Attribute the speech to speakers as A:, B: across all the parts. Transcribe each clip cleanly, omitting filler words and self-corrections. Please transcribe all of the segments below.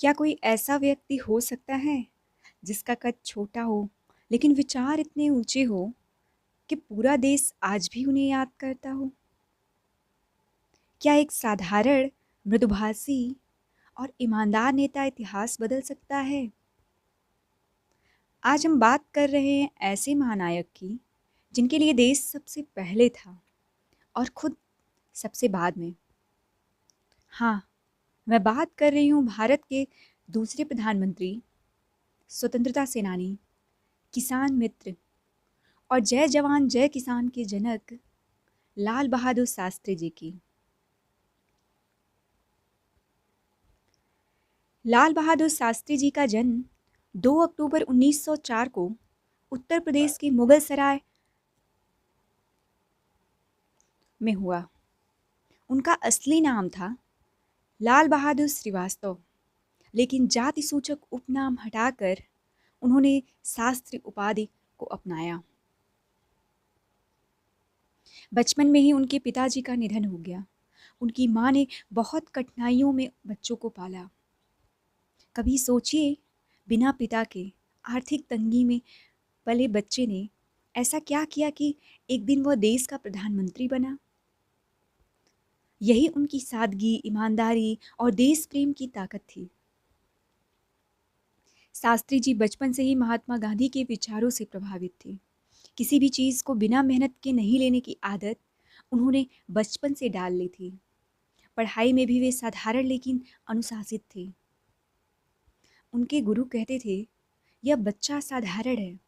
A: क्या कोई ऐसा व्यक्ति हो सकता है जिसका कद छोटा हो लेकिन विचार इतने ऊंचे हो कि पूरा देश आज भी उन्हें याद करता हो? क्या एक साधारण, मृदुभाषी और ईमानदार नेता इतिहास बदल सकता है? आज हम बात कर रहे हैं ऐसे महानायक की जिनके लिए देश सबसे पहले था और खुद सबसे बाद में। हाँ, मैं बात कर रही हूँ भारत के दूसरे प्रधानमंत्री, स्वतंत्रता सेनानी, किसान मित्र और जय जवान जय किसान के जनक लाल बहादुर शास्त्री जी की। लाल बहादुर शास्त्री जी का जन्म 2 अक्टूबर 1904 को उत्तर प्रदेश के मुगल सराय में हुआ। उनका असली नाम था लाल बहादुर श्रीवास्तव, लेकिन जाति सूचक उपनाम हटाकर उन्होंने शास्त्री उपाधि को अपनाया। बचपन में ही उनके पिताजी का निधन हो गया। उनकी माँ ने बहुत कठिनाइयों में बच्चों को पाला। कभी सोचिए, बिना पिता के आर्थिक तंगी में पले बच्चे ने ऐसा क्या किया कि एक दिन वह देश का प्रधानमंत्री बना। यही उनकी सादगी, ईमानदारी और देश प्रेम की ताकत थी। शास्त्री जी बचपन से ही महात्मा गांधी के विचारों से प्रभावित थे। किसी भी चीज़ को बिना मेहनत के नहीं लेने की आदत उन्होंने बचपन से डाल ली थी। पढ़ाई में भी वे साधारण लेकिन अनुशासित थे। उनके गुरु कहते थे, यह बच्चा साधारण है,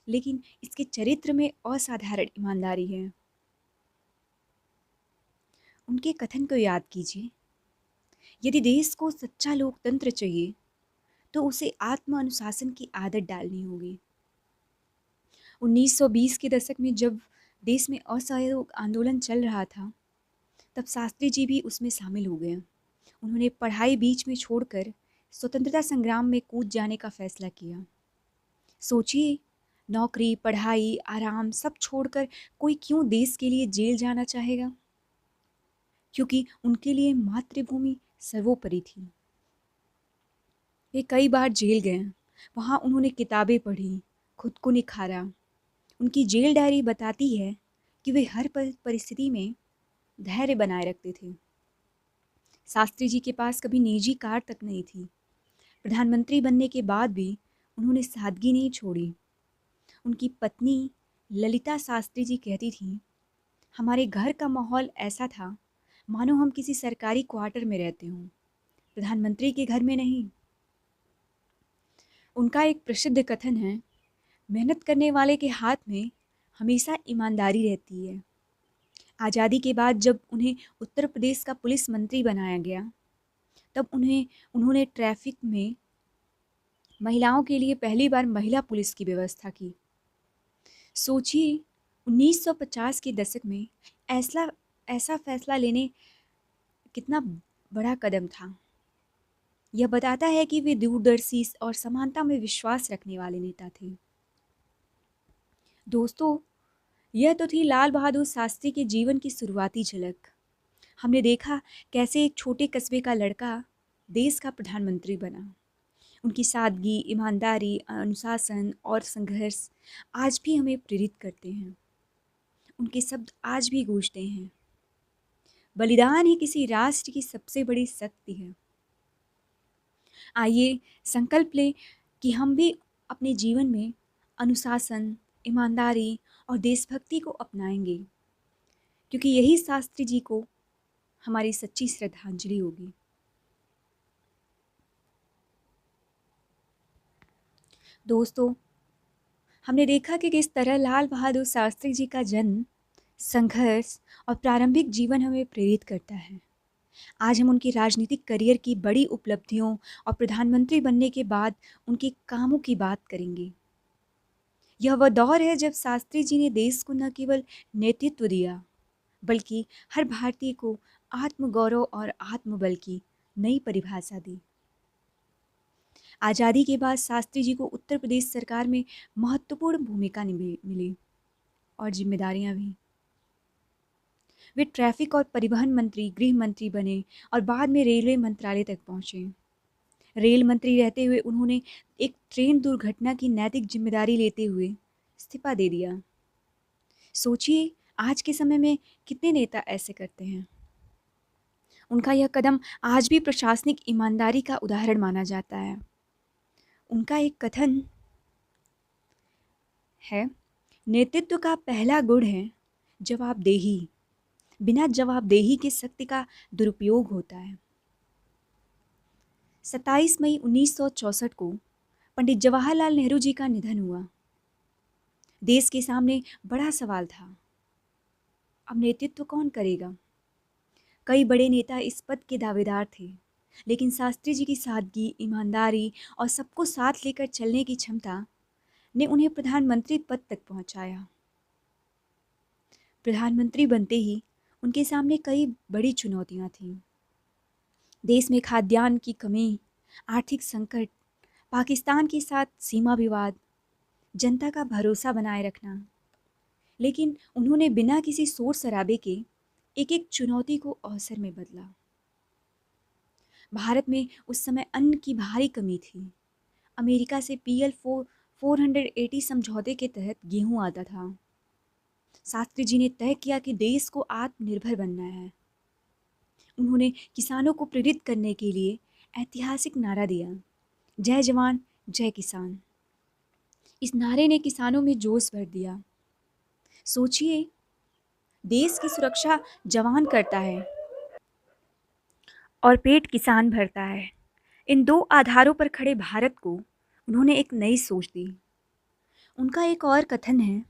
A: लेकिन इसके चरित्र में असाधारण ईमानदारी है। उनके कथन को याद कीजिए, यदि देश को सच्चा लोकतंत्र चाहिए तो उसे आत्म अनुशासन की आदत डालनी होगी। 1920 के दशक में जब देश में असहयोग आंदोलन चल रहा था, तब शास्त्री जी भी उसमें शामिल हो गए। उन्होंने पढ़ाई बीच में छोड़कर स्वतंत्रता संग्राम में कूद जाने का फैसला किया। सोचिए, नौकरी, पढ़ाई, आराम सब छोड़कर कोई क्यों देश के लिए जेल जाना चाहेगा? क्योंकि उनके लिए मातृभूमि सर्वोपरि थी। वे कई बार जेल गए। वहाँ उन्होंने किताबें पढ़ी, खुद को निखारा। उनकी जेल डायरी बताती है कि वे हर परिस्थिति में धैर्य बनाए रखते थे। शास्त्री जी के पास कभी निजी कार तक नहीं थी। प्रधानमंत्री बनने के बाद भी उन्होंने सादगी नहीं छोड़ी। उनकी पत्नी ललिता शास्त्री जी कहती थी, हमारे घर का माहौल ऐसा था मानो हम किसी सरकारी क्वार्टर में रहते हों, प्रधानमंत्री के घर में नहीं। उनका एक प्रसिद्ध कथन है, मेहनत करने वाले के हाथ में हमेशा ईमानदारी रहती है। आज़ादी के बाद जब उन्हें उत्तर प्रदेश का पुलिस मंत्री बनाया गया, तब उन्होंने ट्रैफिक में महिलाओं के लिए पहली बार महिला पुलिस की व्यवस्था की। सोचिए, 1950 के दशक में ऐसा ऐसा फैसला लेने कितना बड़ा कदम था। यह बताता है कि वे दूरदर्शी और समानता में विश्वास रखने वाले नेता थे। दोस्तों, यह तो थी लाल बहादुर शास्त्री के जीवन की शुरुआती झलक। हमने देखा कैसे एक छोटे कस्बे का लड़का देश का प्रधानमंत्री बना। उनकी सादगी, ईमानदारी, अनुशासन और संघर्ष आज भी हमें प्रेरित करते हैं। उनके शब्द आज भी गूंजते हैं, बलिदान ही किसी राष्ट्र की सबसे बड़ी शक्ति है। आइए संकल्प लें कि हम भी अपने जीवन में अनुशासन, ईमानदारी और देशभक्ति को अपनाएंगे, क्योंकि यही शास्त्री जी को हमारी सच्ची श्रद्धांजलि होगी। दोस्तों, हमने देखा कि किस तरह लाल बहादुर शास्त्री जी का जन्म, संघर्ष और प्रारंभिक जीवन हमें प्रेरित करता है। आज हम उनकी राजनीतिक करियर की बड़ी उपलब्धियों और प्रधानमंत्री बनने के बाद उनके कामों की बात करेंगे। यह वह दौर है जब शास्त्री जी ने देश को न केवल नेतृत्व दिया, बल्कि हर भारतीय को आत्मगौरव और आत्मबल की नई परिभाषा दी। आज़ादी के बाद शास्त्री जी को उत्तर प्रदेश सरकार में महत्वपूर्ण भूमिका मिली और जिम्मेदारियां भी। वे ट्रैफिक और परिवहन मंत्री, गृह मंत्री बने और बाद में रेलवे मंत्रालय तक पहुंचे। रेल मंत्री रहते हुए उन्होंने एक ट्रेन दुर्घटना की नैतिक जिम्मेदारी लेते हुए इस्तीफा दे दिया। सोचिए, आज के समय में कितने नेता ऐसे करते हैं। उनका यह कदम आज भी प्रशासनिक ईमानदारी का उदाहरण माना जाता है। उनका एक कथन है, नेतृत्व का पहला गुण है जवाबदेही। बिना जवाबदेही के सत्य का दुरुपयोग होता है। 27 मई 1964 को पंडित जवाहरलाल नेहरू जी का निधन हुआ। देश के सामने बड़ा सवाल था, अब नेतृत्व कौन करेगा। कई बड़े नेता इस पद के दावेदार थे, लेकिन शास्त्री जी की सादगी, ईमानदारी और सबको साथ लेकर चलने की क्षमता ने उन्हें प्रधानमंत्री पद तक पहुंचाया। प्रधानमंत्री बनते ही उनके सामने कई बड़ी चुनौतियां थीं। देश में खाद्यान्न की कमी, आर्थिक संकट, पाकिस्तान के साथ सीमा विवाद, जनता का भरोसा बनाए रखना। लेकिन उन्होंने बिना किसी शोर शराबे के एक एक चुनौती को अवसर में बदला। भारत में उस समय अन्न की भारी कमी थी। अमेरिका से PL 480 समझौते के तहत गेहूं आता था। शास्त्री जी ने तय किया कि देश को आत्मनिर्भर बनना है। उन्होंने किसानों को प्रेरित करने के लिए ऐतिहासिक नारा दिया, जय जवान जय किसान। इस नारे ने किसानों में जोश भर दिया। सोचिए, देश की सुरक्षा जवान करता है और पेट किसान भरता है। इन दो आधारों पर खड़े भारत को उन्होंने एक नई सोच दी। उनका एक और कथन है,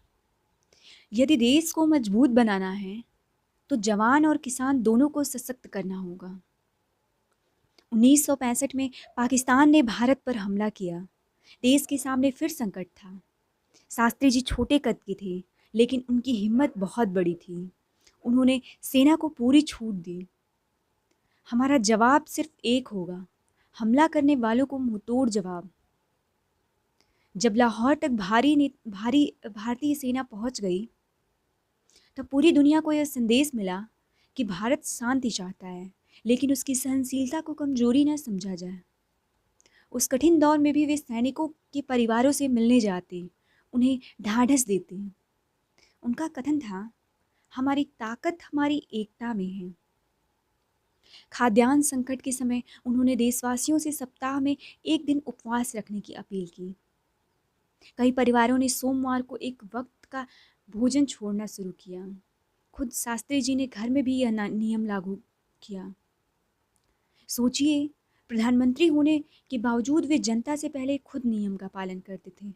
A: यदि देश को मजबूत बनाना है तो जवान और किसान दोनों को सशक्त करना होगा। 1965 में पाकिस्तान ने भारत पर हमला किया। देश के सामने फिर संकट था। शास्त्री जी छोटे कद के थे, लेकिन उनकी हिम्मत बहुत बड़ी थी। उन्होंने सेना को पूरी छूट दी। हमारा जवाब सिर्फ एक होगा, हमला करने वालों को मुंहतोड़ जवाब। जब लाहौर तक भारी भारतीय सेना पहुंच गई, तब पूरी दुनिया को यह संदेश मिला कि भारत शांति चाहता है, लेकिन उसकी सहनशीलता को कमजोरी न समझा जाए। उस कठिन दौर में भी वे सैनिकों के परिवारों से मिलने जाते, उन्हें ढाढ़स देते। उनका कथन था, हमारी ताकत हमारी एकता में है। खाद्यान्न संकट के समय उन्होंने देशवासियों से सप्ताह में एक दिन उपवास रखने की अपील की। कई परिवारों ने सोमवार को एक वक्त का भोजन छोड़ना शुरू किया। खुद शास्त्री जी ने घर में भी यह नियम लागू किया। सोचिए, प्रधानमंत्री होने के बावजूद वे जनता से पहले खुद नियम का पालन करते थे।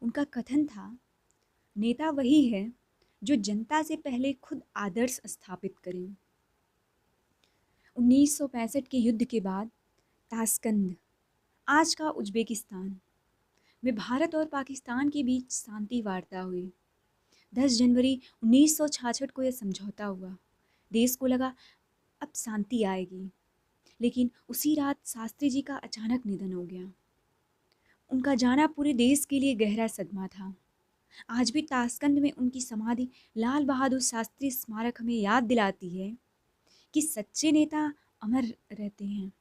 A: उनका कथन था, नेता वही है जो जनता से पहले खुद आदर्श स्थापित करें। 1965 के युद्ध के बाद ताशकंद, आज का उज्बेकिस्तान, में भारत और पाकिस्तान के बीच शांति वार्ता हुई। 10 जनवरी 1966 को यह समझौता हुआ। देश को लगा अब शांति आएगी, लेकिन उसी रात शास्त्री जी का अचानक निधन हो गया। उनका जाना पूरे देश के लिए गहरा सदमा था। आज भी ताशकंद में उनकी समाधि लाल बहादुर शास्त्री स्मारक हमें याद दिलाती है कि सच्चे नेता अमर रहते हैं।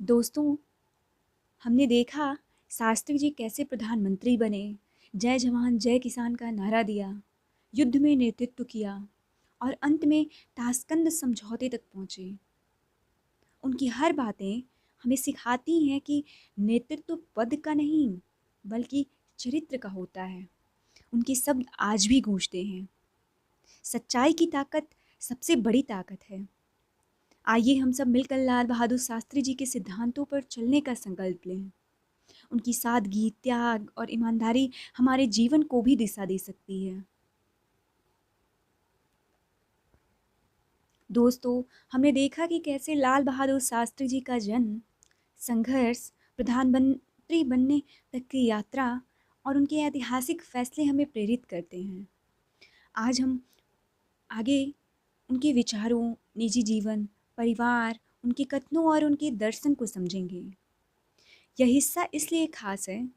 A: दोस्तों, हमने देखा शास्त्री जी कैसे प्रधानमंत्री बने, जय जवान जय किसान का नारा दिया, युद्ध में नेतृत्व किया और अंत में ताशकंद समझौते तक पहुँचे। उनकी हर बातें हमें सिखाती हैं कि नेतृत्व पद का नहीं बल्कि चरित्र का होता है। उनके शब्द आज भी गूंजते हैं, सच्चाई की ताकत सबसे बड़ी ताकत है। आइए हम सब मिलकर लाल बहादुर शास्त्री जी के सिद्धांतों पर चलने का संकल्प लें। उनकी सादगी, त्याग और ईमानदारी हमारे जीवन को भी दिशा दे सकती है। दोस्तों, हमने देखा कि कैसे लाल बहादुर शास्त्री जी का जन्म, संघर्ष, प्रधानमंत्री बनने तक की यात्रा और उनके ऐतिहासिक फैसले हमें प्रेरित करते हैं। आज हम आगे उनके विचारों, निजी जीवन, परिवार, उनके कथनों और उनके दर्शन को समझेंगे। यह हिस्सा इसलिए खास है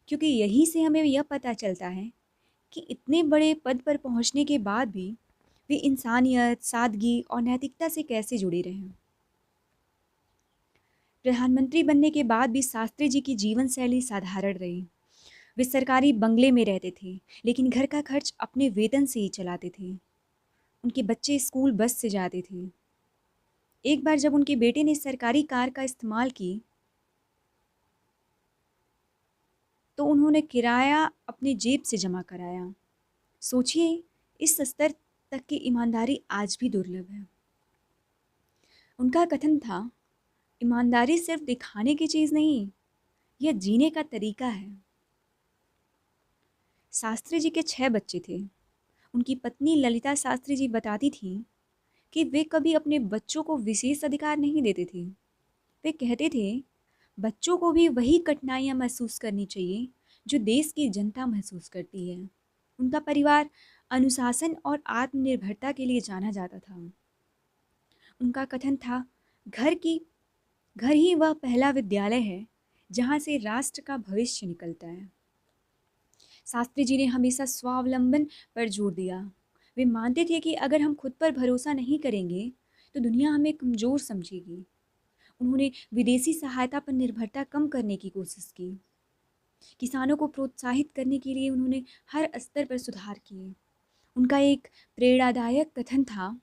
A: क्योंकि यहीं से हमें यह पता चलता है कि इतने बड़े पद पर पहुंचने के बाद भी वे इंसानियत, सादगी और नैतिकता से कैसे जुड़े रहे। प्रधानमंत्री बनने के बाद भी शास्त्री जी की जीवन शैली साधारण रही। वे सरकारी बंगले में रहते थे, लेकिन घर का खर्च अपने वेतन से ही चलाते थे। उनके बच्चे स्कूल बस से जाते थे। एक बार जब उनके बेटे ने सरकारी कार का इस्तेमाल की, तो उन्होंने किराया अपनी जेब से जमा कराया। सोचिए, इस स्तर तक की ईमानदारी आज भी दुर्लभ है। उनका कथन था, ईमानदारी सिर्फ दिखाने की चीज़ नहीं, यह जीने का तरीका है। शास्त्री जी के 6 बच्चे थे। उनकी पत्नी ललिता शास्त्री जी बताती थीं कि वे कभी अपने बच्चों को विशेष अधिकार नहीं देते थे। वे कहते थे, बच्चों को भी वही कठिनाइयाँ महसूस करनी चाहिए जो देश की जनता महसूस करती है। उनका परिवार अनुशासन और आत्मनिर्भरता के लिए जाना जाता था। उनका कथन था, घर ही वह पहला विद्यालय है जहाँ से राष्ट्र का भविष्य निकलता है। शास्त्री जी ने हमेशा स्वावलंबन पर जोर दिया। वे मानते थे कि अगर हम खुद पर भरोसा नहीं करेंगे तो दुनिया हमें कमज़ोर समझेगी। उन्होंने विदेशी सहायता पर निर्भरता कम करने की कोशिश की। किसानों को प्रोत्साहित करने के लिए उन्होंने हर स्तर पर सुधार किए। उनका एक प्रेरणादायक कथन था,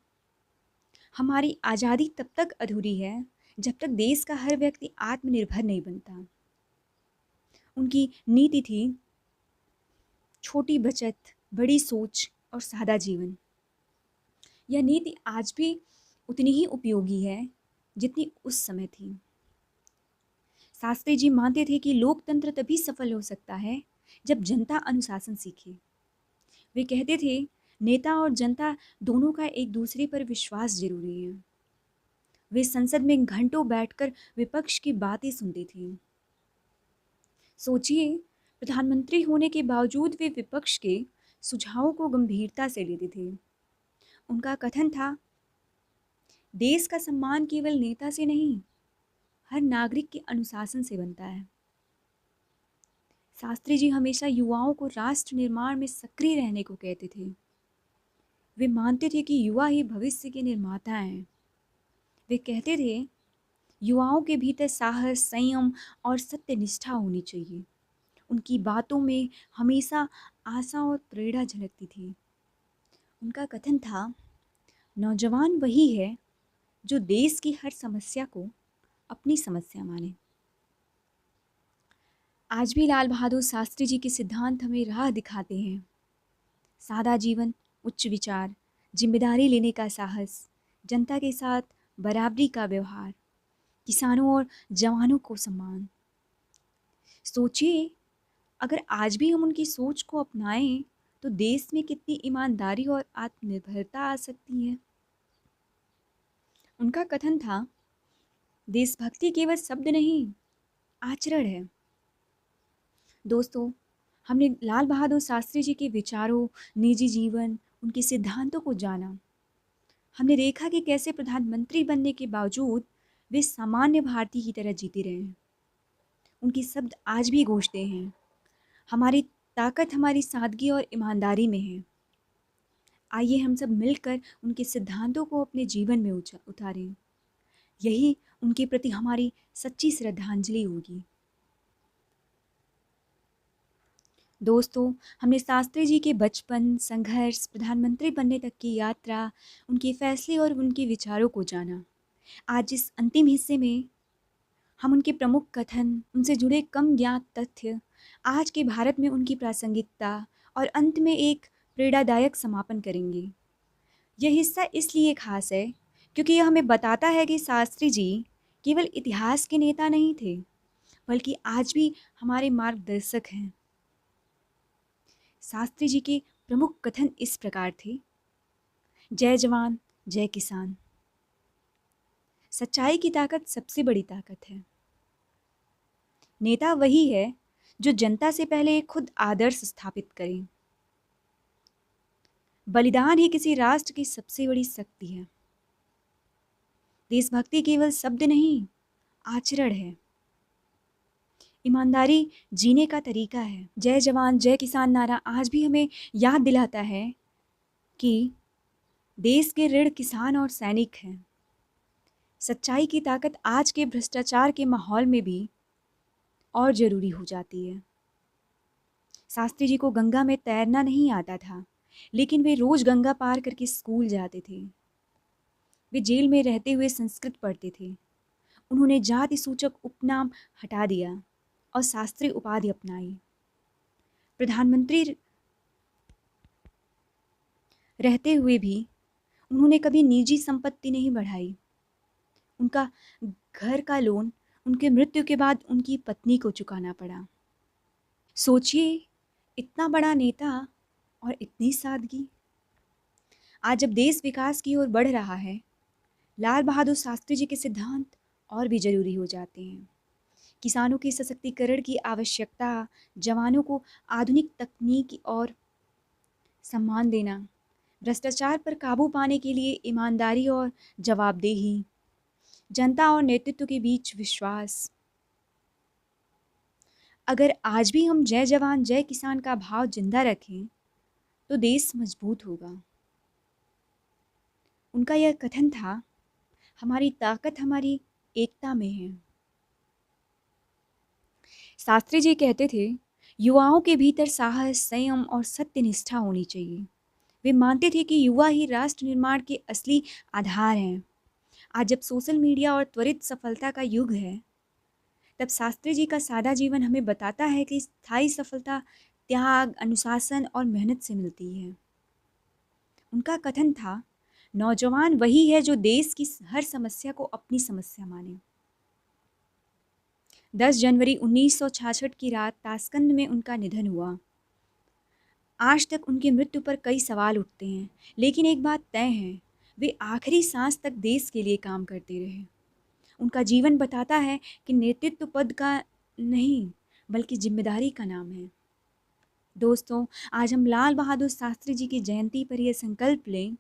A: हमारी आज़ादी तब तक अधूरी है जब तक देश का हर व्यक्ति आत्मनिर्भर नहीं बनता। उनकी नीति थी, छोटी बचत, बड़ी सोच और सादा जीवन। यह नीति आज भी उतनी ही उपयोगी है जितनी उस समय थी। शास्त्री जी मानते थे कि लोकतंत्र तभी सफल हो सकता है जब जनता अनुशासन सीखे। वे कहते थे, नेता और जनता दोनों का एक दूसरे पर विश्वास जरूरी है। वे संसद में घंटों बैठकर विपक्ष की बातें सुनते थे। सोचिए, प्रधानमंत्री होने के बावजूद वे विपक्ष के सुझावों को गंभीरता से लेते थे। उनका कथन था, देश का सम्मान केवल नेता से नहीं, हर नागरिक के अनुशासन से बनता है। शास्त्री जी हमेशा युवाओं को राष्ट्र निर्माण में सक्रिय रहने को कहते थे। वे मानते थे कि युवा ही भविष्य के निर्माता हैं। वे कहते थे, युवाओं के भीतर साहस, संयम और सत्यनिष्ठा होनी चाहिए। उनकी बातों में हमेशा आशा और प्रेरणा झलकती थी। उनका कथन था, नौजवान वही है जो देश की हर समस्या को अपनी समस्या माने। आज भी लाल बहादुर शास्त्री जी के सिद्धांत हमें राह दिखाते हैं। सादा जीवन, उच्च विचार, जिम्मेदारी लेने का साहस, जनता के साथ बराबरी का व्यवहार, किसानों और जवानों को सम्मान। सोचिए, अगर आज भी हम उनकी सोच को अपनाएं तो देश में कितनी ईमानदारी और आत्मनिर्भरता आ सकती है। उनका कथन था, देशभक्ति केवल शब्द नहीं, आचरण है। दोस्तों, हमने लाल बहादुर शास्त्री जी के विचारों, निजी जीवन, उनके सिद्धांतों को जाना। हमने देखा कि कैसे प्रधानमंत्री बनने के बावजूद वे सामान्य भारतीय की तरह जीते रहे हैं। उनके शब्द आज भी गूंजते हैं, हमारी ताकत हमारी सादगी और ईमानदारी में है। आइए हम सब मिलकर उनके सिद्धांतों को अपने जीवन में उतारें। यही उनके प्रति हमारी सच्ची श्रद्धांजलि होगी। दोस्तों, हमने शास्त्री जी के बचपन, संघर्ष, प्रधानमंत्री बनने तक की यात्रा, उनके फैसले और उनके विचारों को जाना। आज इस अंतिम हिस्से में हम उनके प्रमुख कथन, उनसे जुड़े कम ज्ञात तथ्य, आज के भारत में उनकी प्रासंगिकता और अंत में एक प्रेरणादायक समापन करेंगे। यह हिस्सा इसलिए खास है क्योंकि यह हमें बताता है कि शास्त्री जी केवल इतिहास के नेता नहीं थे, बल्कि आज भी हमारे मार्गदर्शक हैं। शास्त्री जी के प्रमुख कथन इस प्रकार थे, जय जवान, जय किसान। सच्चाई की ताकत सबसे बड़ी ताकत है। नेता वही है जो जनता से पहले खुद आदर्श स्थापित करे। बलिदान ही किसी राष्ट्र की सबसे बड़ी शक्ति है। देशभक्ति केवल शब्द नहीं, आचरण है। ईमानदारी जीने का तरीका है। जय जवान जय किसान नारा आज भी हमें याद दिलाता है कि देश के ऋण किसान और सैनिक हैं। सच्चाई की ताकत आज के भ्रष्टाचार के माहौल में भी और ज़रूरी हो जाती है। शास्त्री जी को गंगा में तैरना नहीं आता था, लेकिन वे रोज़ गंगा पार करके स्कूल जाते थे। वे जेल में रहते हुए संस्कृत पढ़ते थे। उन्होंने जाति सूचक उपनाम हटा दिया और शास्त्री उपाधि अपनाई। प्रधानमंत्री रहते हुए भी उन्होंने कभी निजी संपत्ति नहीं बढ़ाई। उनका घर का लोन उनके मृत्यु के बाद उनकी पत्नी को चुकाना पड़ा। सोचिए, इतना बड़ा नेता और इतनी सादगी। आज जब देश विकास की ओर बढ़ रहा है, लाल बहादुर शास्त्री जी के सिद्धांत और भी जरूरी हो जाते हैं। किसानों के सशक्तिकरण की आवश्यकता, जवानों को आधुनिक तकनीक और सम्मान देना, भ्रष्टाचार पर काबू पाने के लिए ईमानदारी और जवाबदेही, जनता और नेतृत्व के बीच विश्वास। अगर आज भी हम जय जवान जय किसान का भाव जिंदा रखें तो देश मजबूत होगा। उनका यह कथन था, हमारी ताकत हमारी एकता में है। शास्त्री जी कहते थे, युवाओं के भीतर साहस, संयम और सत्यनिष्ठा होनी चाहिए। वे मानते थे कि युवा ही राष्ट्र निर्माण के असली आधार हैं। आज जब सोशल मीडिया और त्वरित सफलता का युग है, तब शास्त्री जी का सादा जीवन हमें बताता है कि स्थायी सफलता त्याग, अनुशासन और मेहनत से मिलती है। उनका कथन था, नौजवान वही है जो देश की हर समस्या को अपनी समस्या माने। 10 जनवरी 1966 की रात ताशकंद में उनका निधन हुआ। आज तक उनकी मृत्यु पर कई सवाल उठते हैं, लेकिन एक बात तय है, वे आखिरी सांस तक देश के लिए काम करते रहे। उनका जीवन बताता है कि नेतृत्व पद का नहीं, बल्कि जिम्मेदारी का नाम है। दोस्तों, आज हम लाल बहादुर शास्त्री जी की जयंती पर यह संकल्प लें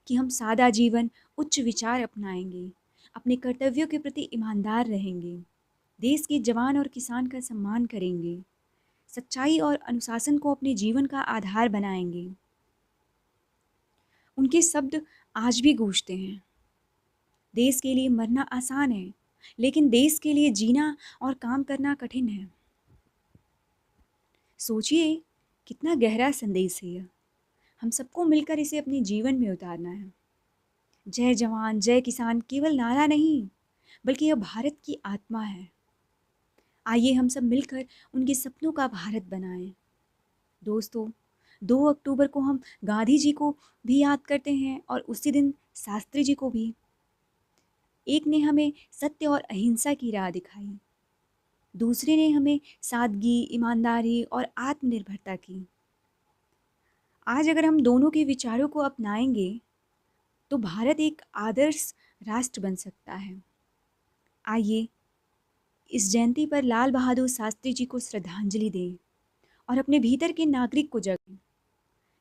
A: कि हम सादा जीवन, उच्च विचार अपनाएंगे, अपने कर्तव्यों के प्रति ईमानदार रहेंगे, देश के जवान और किसान का सम्मान करेंगे, सच्चाई और अनुशासन को अपने जीवन का आधार बनाएंगे। उनके शब्द आज भी गूंजते हैं, देश के लिए मरना आसान है, लेकिन देश के लिए जीना और काम करना कठिन है। सोचिए, कितना गहरा संदेश है यह। हम सबको मिलकर इसे अपने जीवन में उतारना है। जय जवान जय किसान केवल नारा नहीं, बल्कि यह भारत की आत्मा है। आइए हम सब मिलकर उनके सपनों का भारत बनाएं। दोस्तों, 2 अक्टूबर को हम गांधी जी को भी याद करते हैं और उसी दिन शास्त्री जी को भी। एक ने हमें सत्य और अहिंसा की राह दिखाई, दूसरे ने हमें सादगी, ईमानदारी और आत्मनिर्भरता की। आज अगर हम दोनों के विचारों को अपनाएंगे तो भारत एक आदर्श राष्ट्र बन सकता है। आइए इस जयंती पर लाल बहादुर शास्त्री जी को श्रद्धांजलि दें और अपने भीतर के नागरिक को जगाएं।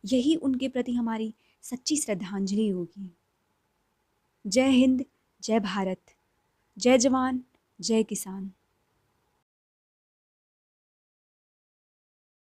A: यही उनके प्रति हमारी सच्ची श्रद्धांजलि होगी। जय हिंद, जय भारत, जय जवान, जय किसान।